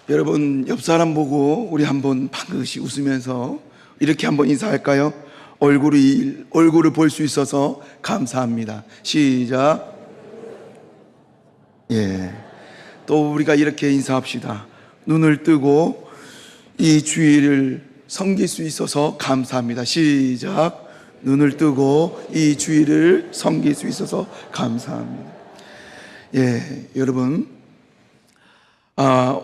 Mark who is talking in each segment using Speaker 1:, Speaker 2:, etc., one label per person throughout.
Speaker 1: 여러분, 옆 사람 보고 우리 한번 반드시 웃으면서 이렇게 한번 인사할까요? 얼굴을 볼 수 있어서 감사합니다. 시작. 또 우리가 이렇게 인사합시다. 눈을 뜨고 이 주일을 섬길 수 있어서 감사합니다. 시작. 눈을 뜨고 이 주일을 섬길 수 있어서 감사합니다. 여러분,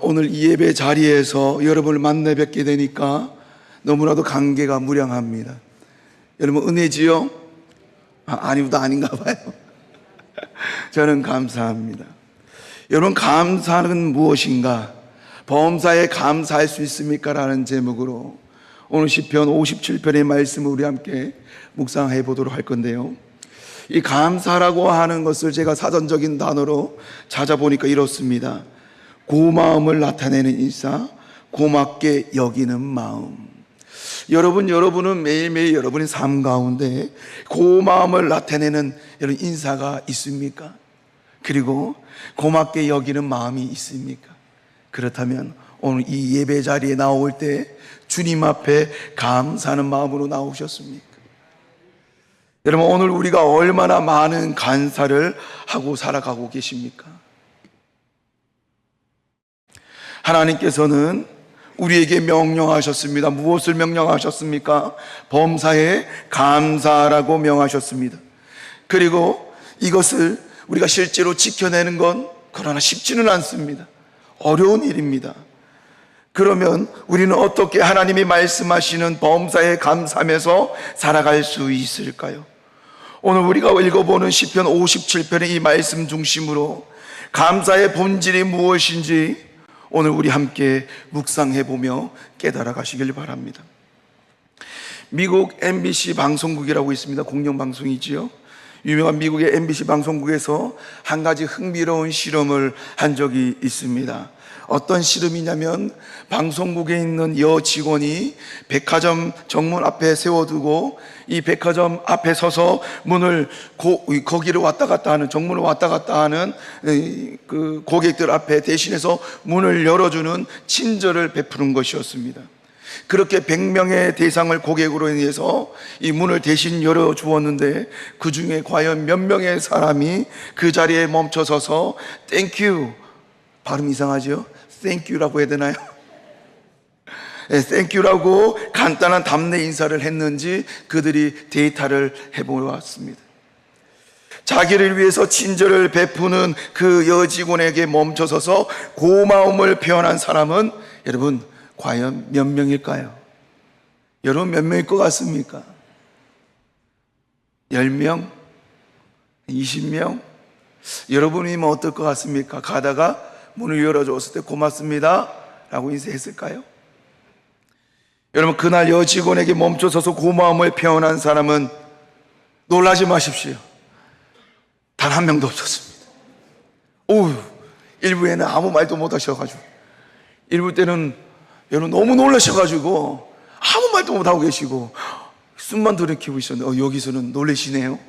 Speaker 1: 오늘 이 예배 자리에서 여러분을 만나 뵙게 되니까 너무나도 감개가 무량합니다. 여러분, 은혜지요? 아니보다 아닌가 봐요. 저는 감사합니다. 여러분, 감사는 무엇인가? 범사에 감사할 수 있습니까? 라는 제목으로 오늘 시편 57편의 말씀을 우리 함께 묵상해 보도록 할 건데요, 이 감사라고 하는 것을 제가 사전적인 단어로 찾아보니까 이렇습니다. 고마움을 나타내는 인사, 고맙게 여기는 마음. 여러분은 매일매일 여러분의 삶 가운데 고마움을 나타내는 이런 인사가 있습니까? 그리고 고맙게 여기는 마음이 있습니까? 그렇다면 오늘 이 예배 자리에 나올 때 주님 앞에 감사하는 마음으로 나오셨습니까? 여러분, 오늘 우리가 얼마나 많은 감사를 하고 살아가고 계십니까? 하나님께서는 우리에게 명령하셨습니다. 무엇을 명령하셨습니까? 범사에 감사라고 명하셨습니다. 그리고 이것을 우리가 실제로 지켜내는 건 그러나 쉽지는 않습니다. 어려운 일입니다. 그러면 우리는 어떻게 하나님이 말씀하시는 범사에 감사하면서 살아갈 수 있을까요? 오늘 우리가 읽어보는 시편 57편의 이 말씀 중심으로 감사의 본질이 무엇인지 오늘 우리 함께 묵상해보며 깨달아 가시길 바랍니다. 미국 MBC 방송국이라고 있습니다. 공영방송이지요. 유명한 미국의 MBC 방송국에서 한 가지 흥미로운 실험을 한 적이 있습니다. 어떤 실험이냐면, 방송국에 있는 여직원이 백화점 정문 앞에 세워두고 이 백화점 앞에 서서 문을 거기를 왔다 갔다 하는, 정문을 왔다 갔다 하는 그 고객들 앞에 대신해서 문을 열어주는 친절을 베푸는 것이었습니다. 그렇게 100명의 대상을 고객으로 인해서 이 문을 대신 열어주었는데, 그 중에 과연 몇 명의 사람이 그 자리에 멈춰서서 땡큐, 발음 이상하죠? 땡큐라고 해야 되나요? 땡큐라고 간단한 답례 인사를 했는지 그들이 데이터를 해보았습니다. 자기를 위해서 친절을 베푸는 그 여직원에게 멈춰서서 고마움을 표현한 사람은 여러분 과연 몇 명일까요? 여러분 몇 명일 것 같습니까? 10명? 20명? 여러분이면 어떨 것 같습니까? 가다가 문을 열어줬을 때 고맙습니다 라고 인사했을까요? 여러분, 그날 여직원에게 멈춰서서 고마움을 표현한 사람은 놀라지 마십시오, 단 한 명도 없었습니다. 일부에는 아무 말도 못 하셔가지고, 일부 때는 여러분 너무 놀라셔가지고 아무 말도 못 하고 계시고 숨만 들이키고 있었는데 여기서는 놀라시네요.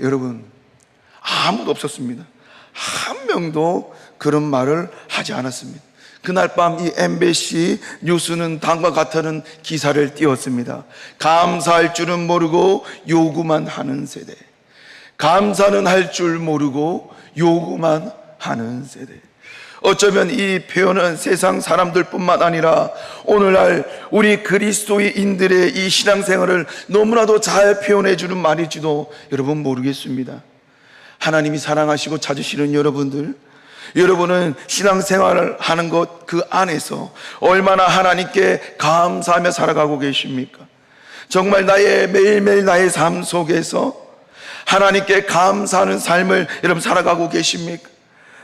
Speaker 1: 여러분 아무도 없었습니다. 한 명도 그런 말을 하지 않았습니다. 그날 밤 이 MBC 뉴스는 다음과 같은 기사를 띄웠습니다. 감사할 줄은 모르고 요구만 하는 세대. 감사는 할 줄 모르고 요구만 하는 세대. 어쩌면 이 표현은 세상 사람들뿐만 아니라 오늘날 우리 그리스도인들의 이 신앙생활을 너무나도 잘 표현해 주는 말일지도 여러분 모르겠습니다. 하나님이 사랑하시고 찾으시는 여러분은 신앙생활을 하는 것 그 안에서 얼마나 하나님께 감사하며 살아가고 계십니까? 정말 매일매일 나의 삶 속에서 하나님께 감사하는 삶을 여러분 살아가고 계십니까?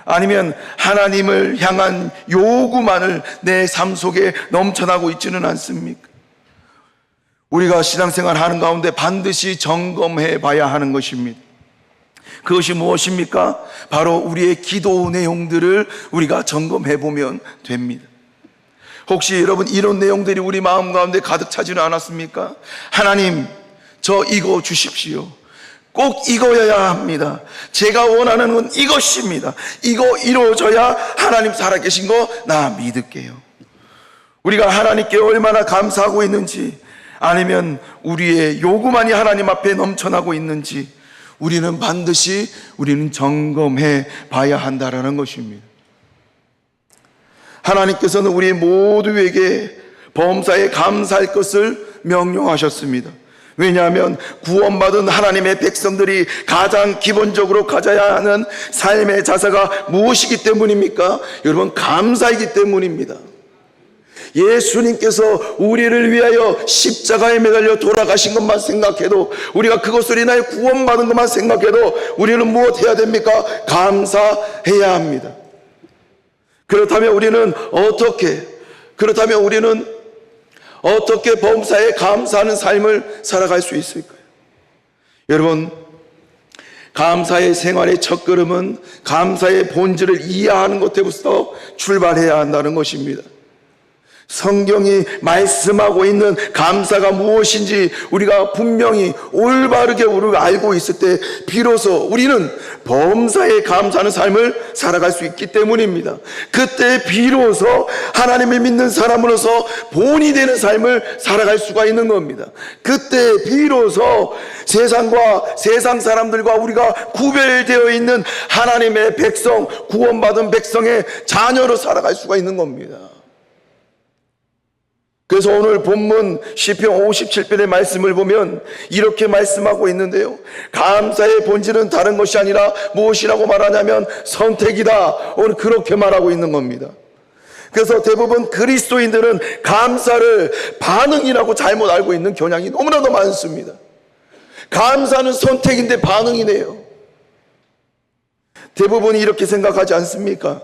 Speaker 1: 아니면 하나님을 향한 요구만을 내 삶 속에 넘쳐나고 있지는 않습니까? 우리가 신앙생활 하는 가운데 반드시 점검해 봐야 하는 것입니다. 그것이 무엇입니까? 바로 우리의 기도 내용들을 우리가 점검해 보면 됩니다. 혹시 여러분 이런 내용들이 우리 마음 가운데 가득 차지는 않았습니까? 하나님, 저 이거 주십시오. 꼭 이거여야 합니다. 제가 원하는 건 이것입니다. 이거 이루어져야 하나님 살아계신 거 나 믿을게요. 우리가 하나님께 얼마나 감사하고 있는지, 아니면 우리의 요구만이 하나님 앞에 넘쳐나고 있는지 우리는 반드시 점검해 봐야 한다라는 것입니다. 하나님께서는 우리 모두에게 범사에 감사할 것을 명령하셨습니다. 왜냐하면 구원받은 하나님의 백성들이 가장 기본적으로 가져야 하는 삶의 자세가 무엇이기 때문입니까? 여러분, 감사이기 때문입니다. 예수님께서 우리를 위하여 십자가에 매달려 돌아가신 것만 생각해도, 우리가 그것을 인하여 구원받은 것만 생각해도 우리는 무엇 해야 됩니까? 감사해야 합니다. 그렇다면 우리는 어떻게 범사에 감사하는 삶을 살아갈 수 있을까요? 여러분, 감사의 생활의 첫걸음은 감사의 본질을 이해하는 것에부터 출발해야 한다는 것입니다. 성경이 말씀하고 있는 감사가 무엇인지 우리가 분명히 올바르게 우리가 알고 있을 때 비로소 우리는 범사에 감사하는 삶을 살아갈 수 있기 때문입니다. 그때 비로소 하나님을 믿는 사람으로서 본이 되는 삶을 살아갈 수가 있는 겁니다. 그때 비로소 세상과 세상 사람들과 우리가 구별되어 있는 하나님의 백성, 구원받은 백성의 자녀로 살아갈 수가 있는 겁니다. 그래서 오늘 본문 시편 57편의 말씀을 보면 이렇게 말씀하고 있는데요, 감사의 본질은 다른 것이 아니라 무엇이라고 말하냐면 선택이다. 오늘 그렇게 말하고 있는 겁니다. 그래서 대부분 그리스도인들은 감사를 반응이라고 잘못 알고 있는 경향이 너무나도 많습니다. 감사는 선택인데 반응이네요. 대부분이 이렇게 생각하지 않습니까?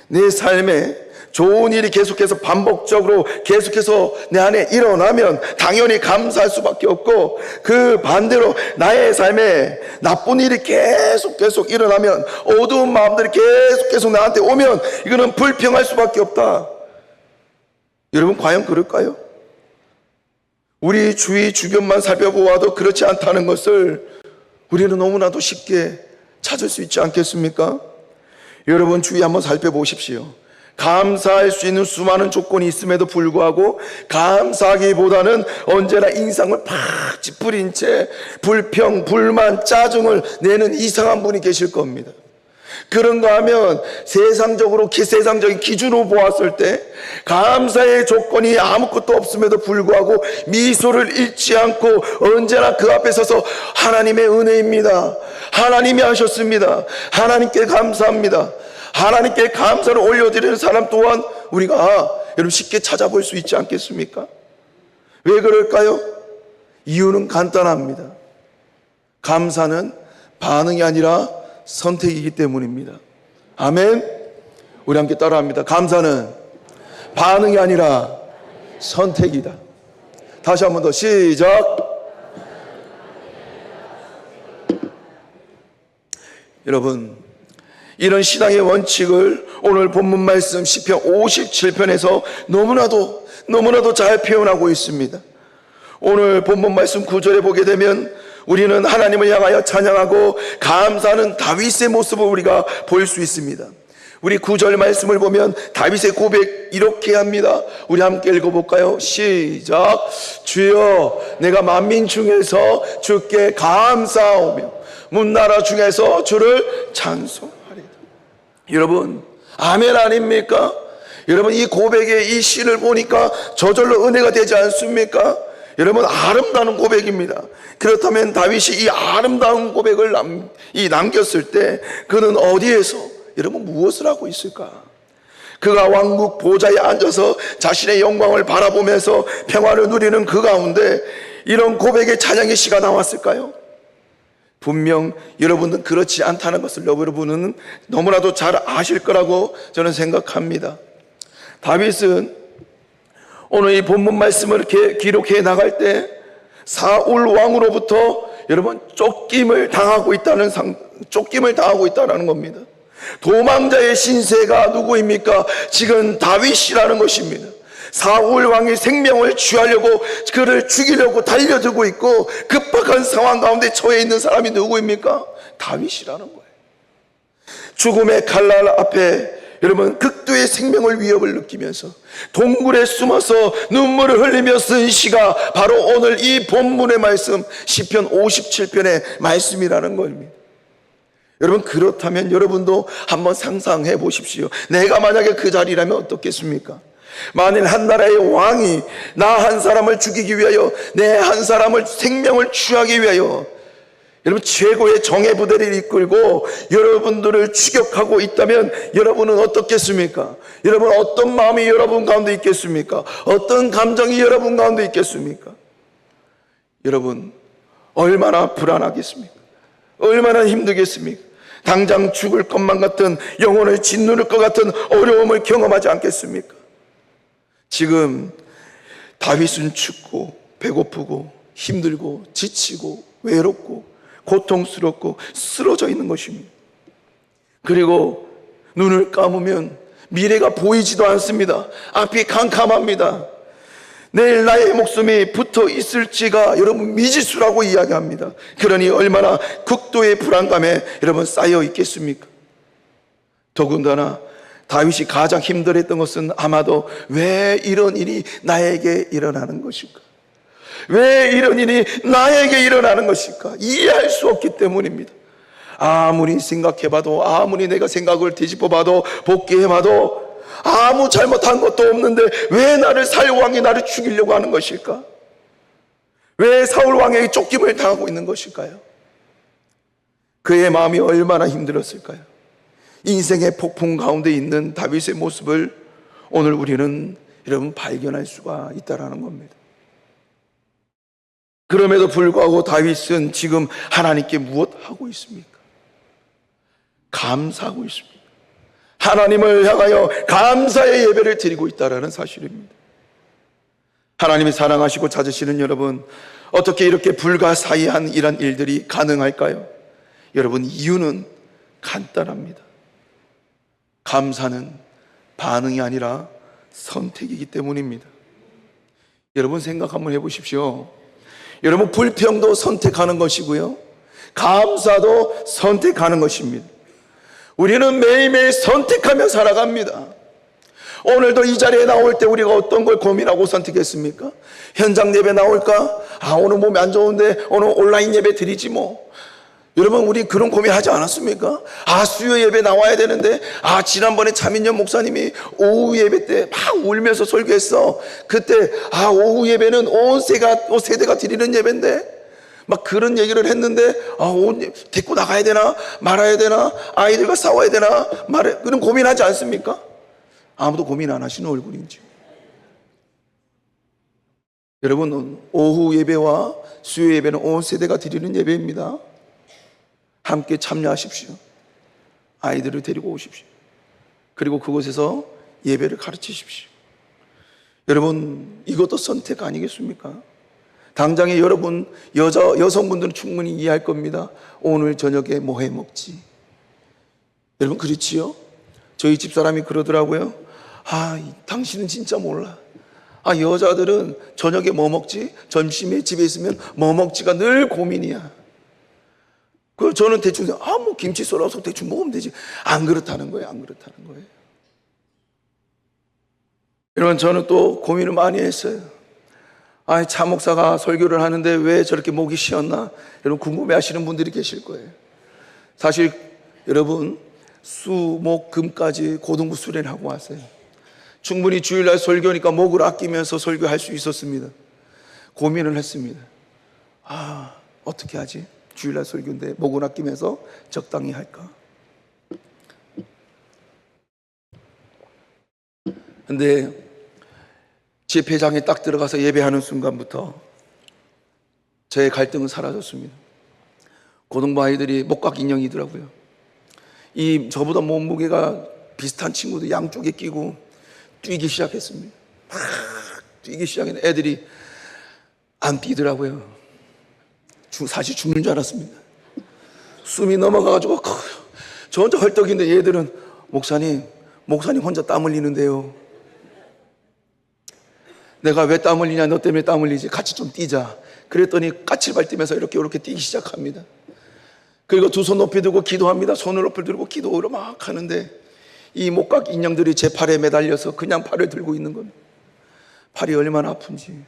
Speaker 1: 내 삶에 좋은 일이 계속해서 반복적으로 계속해서 내 안에 일어나면 당연히 감사할 수밖에 없고, 그 반대로 나의 삶에 나쁜 일이 계속 일어나면, 어두운 마음들이 계속 나한테 오면 이거는 불평할 수밖에 없다. 여러분, 과연 그럴까요? 우리 주위 주변만 살펴보아도 그렇지 않다는 것을 우리는 너무나도 쉽게 찾을 수 있지 않겠습니까? 여러분, 주위 한번 살펴보십시오. 감사할 수 있는 수많은 조건이 있음에도 불구하고 감사하기보다는 언제나 인상을 팍 찌푸린 채 불평, 불만, 짜증을 내는 이상한 분이 계실 겁니다. 그런가 하면 세상적인 기준으로 보았을 때 감사의 조건이 아무것도 없음에도 불구하고 미소를 잃지 않고 언제나 그 앞에 서서 하나님의 은혜입니다, 하나님이 하셨습니다, 하나님께 감사합니다, 하나님께 감사를 올려드리는 사람 또한 우리가 여러분 쉽게 찾아볼 수 있지 않겠습니까? 왜 그럴까요? 이유는 간단합니다. 감사는 반응이 아니라 선택이기 때문입니다. 아멘. 우리 함께 따라합니다. 감사는 반응이 아니라 선택이다. 다시 한 번 더 시작. 여러분, 이런 신앙의 원칙을 오늘 본문 말씀 시편 57편에서 너무나도 잘 표현하고 있습니다. 오늘 본문 말씀 9절에 보게 되면 우리는 하나님을 향하여 찬양하고 감사하는 다윗의 모습을 우리가 볼 수 있습니다. 우리 9절 말씀을 보면 다윗의 고백 이렇게 합니다. 우리 함께 읽어볼까요? 시작. 주여, 내가 만민 중에서 주께 감사하오며 문나라 중에서 주를 찬송하리다. 여러분, 아멘 아닙니까? 여러분, 이 고백의 이 시를 보니까 저절로 은혜가 되지 않습니까? 여러분, 아름다운 고백입니다. 그렇다면 다윗이 이 아름다운 고백을 남겼을 때 그는 어디에서, 여러분, 무엇을 하고 있을까? 그가 왕국 보좌에 앉아서 자신의 영광을 바라보면서 평화를 누리는 그 가운데 이런 고백의 찬양의 시가 나왔을까요? 분명 여러분은 그렇지 않다는 것을 여러분은 너무나도 잘 아실 거라고 저는 생각합니다. 다윗은 오늘 이 본문 말씀을 이렇게 기록해 나갈 때 사울 왕으로부터 여러분 쫓김을 당하고 있다는 겁니다. 도망자의 신세가 누구입니까? 지금 다윗이라는 것입니다. 사울 왕이 생명을 취하려고 그를 죽이려고 달려들고 있고 급박한 상황 가운데 처해 있는 사람이 누구입니까? 다윗이라는 거예요. 죽음의 칼날 앞에 여러분 극도의 생명을 위협을 느끼면서 동굴에 숨어서 눈물을 흘리며 쓴 시가 바로 오늘 이 본문의 말씀 시편 57편의 말씀이라는 겁니다. 여러분, 그렇다면 여러분도 한번 상상해 보십시오. 내가 만약에 그 자리라면 어떻겠습니까? 만일 한 나라의 왕이 나 한 사람을 죽이기 위하여 내 한 사람을 생명을 취하기 위하여 여러분 최고의 정예 부대를 이끌고 여러분들을 추격하고 있다면 여러분은 어떻겠습니까? 여러분 어떤 마음이 여러분 가운데 있겠습니까? 어떤 감정이 여러분 가운데 있겠습니까? 여러분 얼마나 불안하겠습니까? 얼마나 힘들겠습니까? 당장 죽을 것만 같은, 영혼을 짓누를 것 같은 어려움을 경험하지 않겠습니까? 지금 다윗은 춥고 배고프고 힘들고 지치고 외롭고 고통스럽고 쓰러져 있는 것입니다. 그리고 눈을 감으면 미래가 보이지도 않습니다. 앞이 캄캄합니다. 내일 나의 목숨이 붙어 있을지가 여러분 미지수라고 이야기합니다. 그러니 얼마나 극도의 불안감에 여러분 쌓여 있겠습니까? 더군다나 다윗이 가장 힘들었던 것은 아마도 왜 이런 일이 나에게 일어나는 것일까? 왜 이런 일이 나에게 일어나는 것일까? 이해할 수 없기 때문입니다. 아무리 생각해봐도, 아무리 내가 생각을 뒤집어봐도, 복귀해봐도 아무 잘못한 것도 없는데 왜 나를 사울왕이 나를 죽이려고 하는 것일까? 왜 사울왕에게 쫓김을 당하고 있는 것일까요? 그의 마음이 얼마나 힘들었을까요? 인생의 폭풍 가운데 있는 다윗의 모습을 오늘 우리는 여러분 발견할 수가 있다는 겁니다. 그럼에도 불구하고 다윗은 지금 하나님께 무엇 하고 있습니까? 감사하고 있습니다. 하나님을 향하여 감사의 예배를 드리고 있다는 사실입니다. 하나님이 사랑하시고 찾으시는 여러분, 어떻게 이렇게 불가사의한 이런 일들이 가능할까요? 여러분, 이유는 간단합니다. 감사는 반응이 아니라 선택이기 때문입니다. 여러분 생각 한번 해보십시오. 여러분 불평도 선택하는 것이고요, 감사도 선택하는 것입니다. 우리는 매일매일 선택하며 살아갑니다. 오늘도 이 자리에 나올 때 우리가 어떤 걸 고민하고 선택했습니까? 현장 예배 나올까? 오늘 몸이 안 좋은데 오늘 온라인 예배 드리지 뭐. 여러분 우리 그런 고민하지 않았습니까? 수요 예배 나와야 되는데 지난번에 차민현 목사님이 오후 예배 때 막 울면서 설교했어. 그때 오후 예배는 온 세대가 드리는 예배인데 막 그런 얘기를 했는데 데리고 나가야 되나 말아야 되나, 아이들과 싸워야 되나 그런 고민하지 않습니까? 아무도 고민 안 하시는 얼굴인지. 여러분 오후 예배와 수요 예배는 온 세대가 드리는 예배입니다. 함께 참여하십시오. 아이들을 데리고 오십시오. 그리고 그곳에서 예배를 가르치십시오. 여러분 이것도 선택 아니겠습니까? 당장에 여러분 여성분들은 충분히 이해할 겁니다. 오늘 저녁에 뭐 해 먹지? 여러분 그렇지요? 저희 집사람이 그러더라고요. 당신은 진짜 몰라. 여자들은 저녁에 뭐 먹지? 점심에 집에 있으면 뭐 먹지가 늘 고민이야. 그래서 저는 대충 뭐 김치 썰어서 대충 먹으면 되지. 안 그렇다는 거예요. 안 그렇다는 거예요. 여러분 저는 또 고민을 많이 했어요. 차 목사가 설교를 하는데 왜 저렇게 목이 쉬었나? 여러분 궁금해 하시는 분들이 계실 거예요. 사실 여러분 수, 목, 금까지 고등부 수련을 하고 왔어요. 충분히 주일날 설교니까 목을 아끼면서 설교할 수 있었습니다. 고민을 했습니다. 어떻게 하지? 주일날 설교인데 목을 아끼면서 적당히 할까? 근데 집회장에 딱 들어가서 예배하는 순간부터 저의 갈등은 사라졌습니다. 고등부 아이들이 목각 인형이더라고요. 저보다 몸무게가 비슷한 친구들 양쪽에 끼고 뛰기 시작했습니다. 막 뛰기 시작했는데 애들이 안 뛰더라고요. 사실 죽는 줄 알았습니다. 숨이 넘어가가지고 저 혼자 헐떡인데 얘들은 목사님 혼자 땀 흘리는데요. 내가 왜 땀 흘리냐? 너 때문에 땀 흘리지. 같이 좀 뛰자. 그랬더니 까칠발 뛰면서 이렇게 뛰기 시작합니다. 그리고 두 손 높이 들고 기도합니다. 손을 높이 들고 기도를 막 하는데 이 목각 인형들이 제 팔에 매달려서 그냥 팔을 들고 있는 겁니다. 팔이 얼마나 아픈지.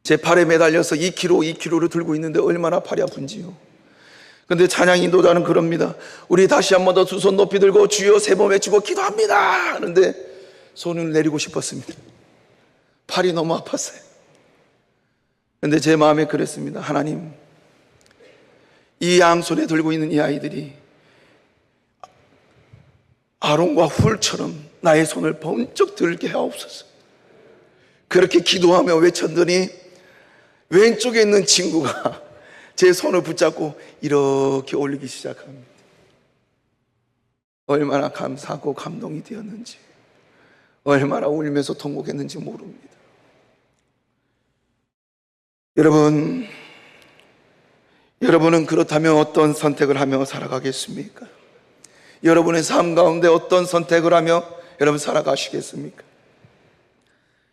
Speaker 1: 제 팔에 매달려서 2kg를 들고 있는데 얼마나 팔이 아픈지요. 근데 찬양 인도자는 그럽니다. 우리 다시 한 번 더 두 손 높이 들고 주여 3번 외치고 기도합니다 하는데 손을 내리고 싶었습니다. 팔이 너무 아팠어요. 근데 제 마음에 그랬습니다. 하나님, 이 양손에 들고 있는 이 아이들이 아론과 훌처럼 나의 손을 번쩍 들게 하옵소서. 그렇게 기도하며 외쳤더니 왼쪽에 있는 친구가 제 손을 붙잡고 이렇게 올리기 시작합니다. 얼마나 감사하고 감동이 되었는지, 얼마나 울면서 통곡했는지 모릅니다. 여러분은 그렇다면 어떤 선택을 하며 살아가겠습니까? 여러분의 삶 가운데 어떤 선택을 하며 여러분 살아가시겠습니까?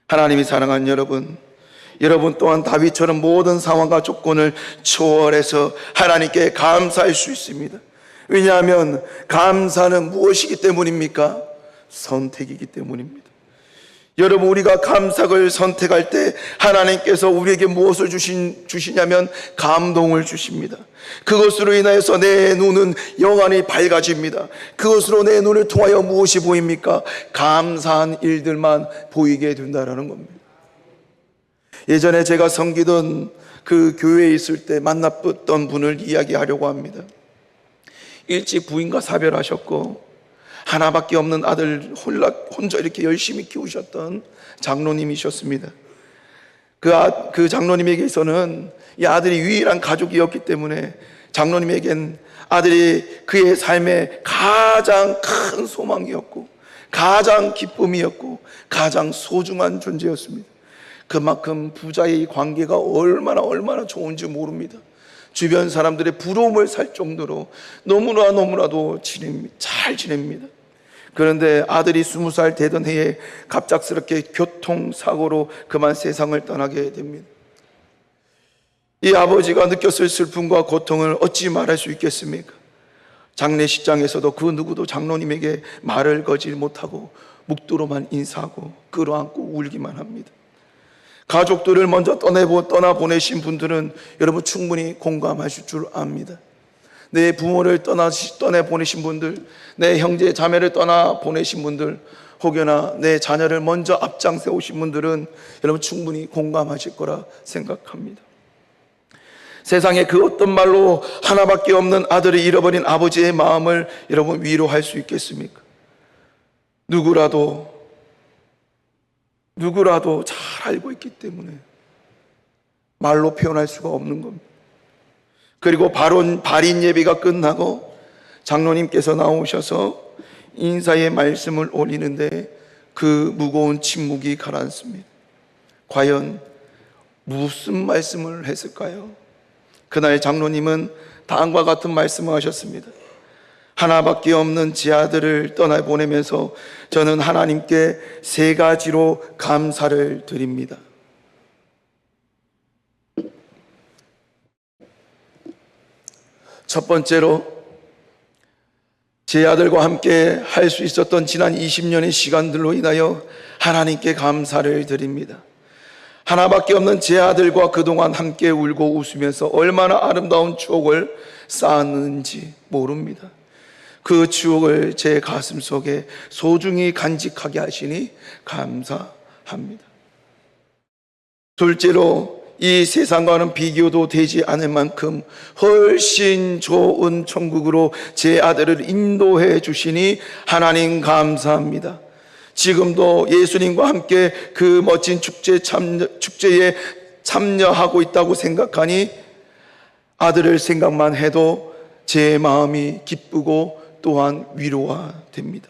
Speaker 1: 하나님이 사랑하는 여러분 또한 다윗처럼 모든 상황과 조건을 초월해서 하나님께 감사할 수 있습니다. 왜냐하면 감사는 무엇이기 때문입니까? 선택이기 때문입니다. 여러분, 우리가 감사를 선택할 때 하나님께서 우리에게 무엇을 주시냐면 감동을 주십니다. 그것으로 인하여서 내 눈은 영원히 밝아집니다. 그것으로 내 눈을 통하여 무엇이 보입니까? 감사한 일들만 보이게 된다는 겁니다. 예전에 제가 섬기던 그 교회에 있을 때 만났던 분을 이야기하려고 합니다. 일찍 부인과 사별하셨고 하나밖에 없는 아들 혼자 이렇게 열심히 키우셨던 장로님이셨습니다. 그 장로님에게서는 이 아들이 유일한 가족이었기 때문에 장로님에겐 아들이 그의 삶의 가장 큰 소망이었고 가장 기쁨이었고 가장 소중한 존재였습니다. 그만큼 부자의 관계가 얼마나 좋은지 모릅니다. 주변 사람들의 부러움을 살 정도로 너무나도 잘 지냅니다. 그런데 아들이 20살 되던 해에 갑작스럽게 교통사고로 그만 세상을 떠나게 됩니다. 이 아버지가 느꼈을 슬픔과 고통을 어찌 말할 수 있겠습니까? 장례식장에서도 그 누구도 장로님에게 말을 거지 못하고 묵도로만 인사하고 끌어안고 울기만 합니다. 가족들을 먼저 떠나보내신 분들은 여러분 충분히 공감하실 줄 압니다. 내 부모를 떠나보내신 분들, 내 형제 자매를 떠나보내신 분들, 혹여나 내 자녀를 먼저 앞장서 오신 분들은 여러분 충분히 공감하실 거라 생각합니다. 세상에 그 어떤 말로 하나밖에 없는 아들을 잃어버린 아버지의 마음을 여러분 위로할 수 있겠습니까? 누구라도 잘 알고 있기 때문에 말로 표현할 수가 없는 겁니다. 그리고 발인 예배가 끝나고 장로님께서 나오셔서 인사의 말씀을 올리는데 그 무거운 침묵이 가라앉습니다. 과연 무슨 말씀을 했을까요? 그날 장로님은 다음과 같은 말씀을 하셨습니다. 하나밖에 없는 제 아들을 떠나보내면서 저는 하나님께 3가지로 감사를 드립니다. 첫 번째로 제 아들과 함께 할 수 있었던 지난 20년의 시간들로 인하여 하나님께 감사를 드립니다. 하나밖에 없는 제 아들과 그동안 함께 울고 웃으면서 얼마나 아름다운 추억을 쌓았는지 모릅니다. 그 추억을 제 가슴 속에 소중히 간직하게 하시니 감사합니다. 둘째로 이 세상과는 비교도 되지 않을 만큼 훨씬 좋은 천국으로 제 아들을 인도해 주시니 하나님 감사합니다. 지금도 예수님과 함께 그 멋진 축제에 참여하고 있다고 생각하니 아들을 생각만 해도 제 마음이 기쁘고 또한 위로가 됩니다.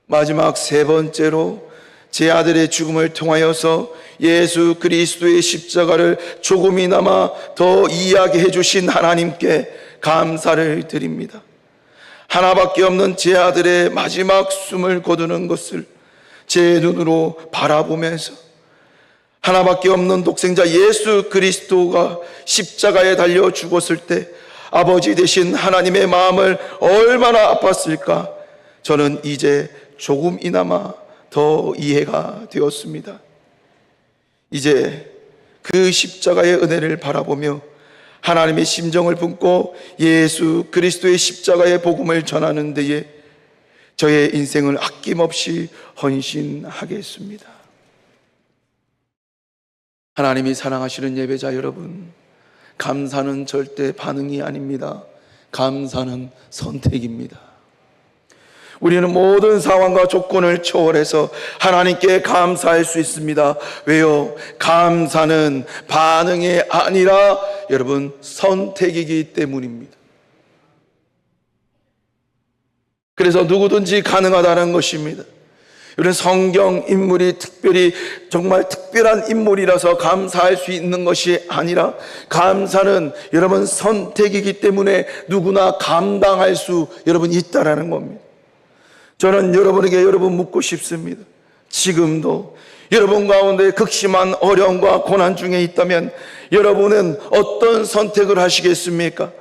Speaker 1: 마지막 3번째로 제 아들의 죽음을 통하여서 예수 그리스도의 십자가를 조금이나마 더 이해하게 해주신 하나님께 감사를 드립니다. 하나밖에 없는 제 아들의 마지막 숨을 거두는 것을 제 눈으로 바라보면서 하나밖에 없는 독생자 예수 그리스도가 십자가에 달려 죽었을 때 아버지 되신 하나님의 마음을 얼마나 아팠을까 저는 이제 조금이나마 더 이해가 되었습니다. 이제 그 십자가의 은혜를 바라보며 하나님의 심정을 품고 예수 그리스도의 십자가의 복음을 전하는 데에 저의 인생을 아낌없이 헌신하겠습니다. 하나님이 사랑하시는 예배자 여러분, 감사는 절대 반응이 아닙니다. 감사는 선택입니다. 우리는 모든 상황과 조건을 초월해서 하나님께 감사할 수 있습니다. 왜요? 감사는 반응이 아니라 여러분 선택이기 때문입니다. 그래서 누구든지 가능하다는 것입니다. 이런 성경 인물이 특별히 정말 특별한 인물이라서 감사할 수 있는 것이 아니라 감사는 여러분 선택이기 때문에 누구나 감당할 수 여러분 있다라는 겁니다. 저는 여러분에게 묻고 싶습니다. 지금도 여러분 가운데 극심한 어려움과 고난 중에 있다면 여러분은 어떤 선택을 하시겠습니까?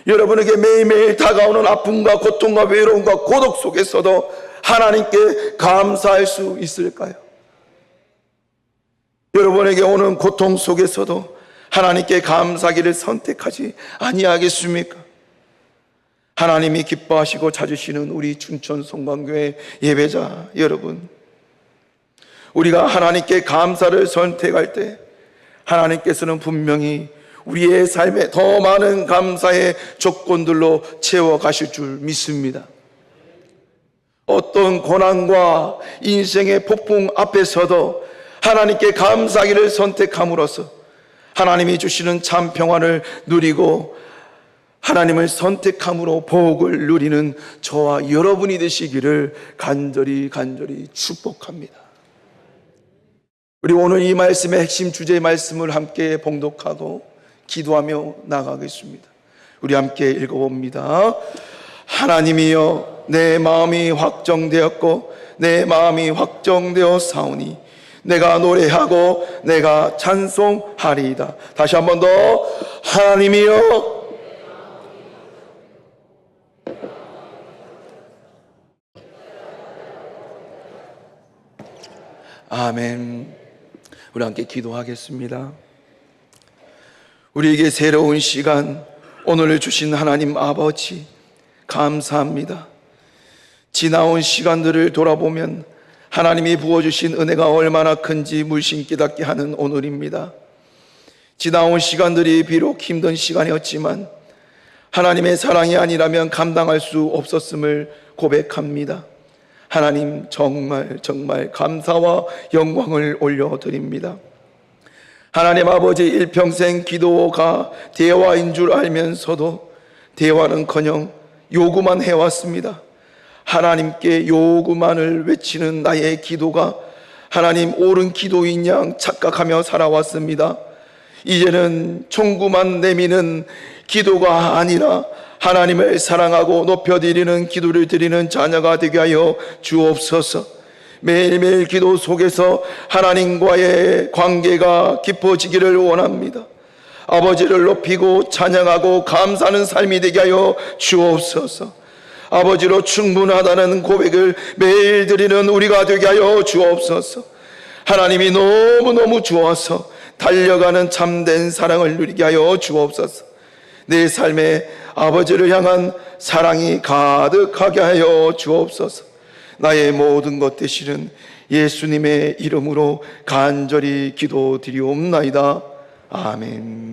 Speaker 1: 여러분에게 매일매일 다가오는 아픔과 고통과 외로움과 고독 속에서도 하나님께 감사할 수 있을까요? 여러분에게 오는 고통 속에서도 하나님께 감사하기를 선택하지 아니하겠습니까? 하나님이 기뻐하시고 찾으시는 우리 춘천 송강교회 예배자 여러분, 우리가 하나님께 감사를 선택할 때 하나님께서는 분명히 우리의 삶에 더 많은 감사의 조건들로 채워가실 줄 믿습니다. 어떤 고난과 인생의 폭풍 앞에서도 하나님께 감사하기를 선택함으로써 하나님이 주시는 참 평안을 누리고 하나님을 선택함으로 복을 누리는 저와 여러분이 되시기를 간절히 축복합니다. 우리 오늘 이 말씀의 핵심 주제의 말씀을 함께 봉독하고 기도하며 나가겠습니다. 우리 함께 읽어봅니다. 하나님이여, 내 마음이 확정되었고 내 마음이 확정되어 사오니 내가 노래하고 내가 찬송하리이다. 다시 한 번 더. 하나님이여, 아멘. 우리 함께 기도하겠습니다. 우리에게 새로운 시간, 오늘을 주신 하나님 아버지 감사합니다. 지나온 시간들을 돌아보면 하나님이 부어주신 은혜가 얼마나 큰지 물씬 깨닫게 하는 오늘입니다. 지나온 시간들이 비록 힘든 시간이었지만 하나님의 사랑이 아니라면 감당할 수 없었음을 고백합니다. 하나님 정말 감사와 영광을 올려드립니다. 하나님 아버지, 일평생 기도가 대화인 줄 알면서도 대화는커녕 요구만 해왔습니다. 하나님께 요구만을 외치는 나의 기도가 하나님 옳은 기도인 양 착각하며 살아왔습니다. 이제는 총구만 내미는 기도가 아니라 하나님을 사랑하고 높여드리는 기도를 드리는 자녀가 되게 하여 주옵소서. 매일매일 기도 속에서 하나님과의 관계가 깊어지기를 원합니다. 아버지를 높이고 찬양하고 감사하는 삶이 되게 하여 주옵소서. 아버지로 충분하다는 고백을 매일 드리는 우리가 되게 하여 주옵소서. 하나님이 너무너무 좋아서 달려가는 참된 사랑을 누리게 하여 주옵소서. 내 삶에 아버지를 향한 사랑이 가득하게 하여 주옵소서. 나의 모든 것 되시는 예수님의 이름으로 간절히 기도드리옵나이다. 아멘.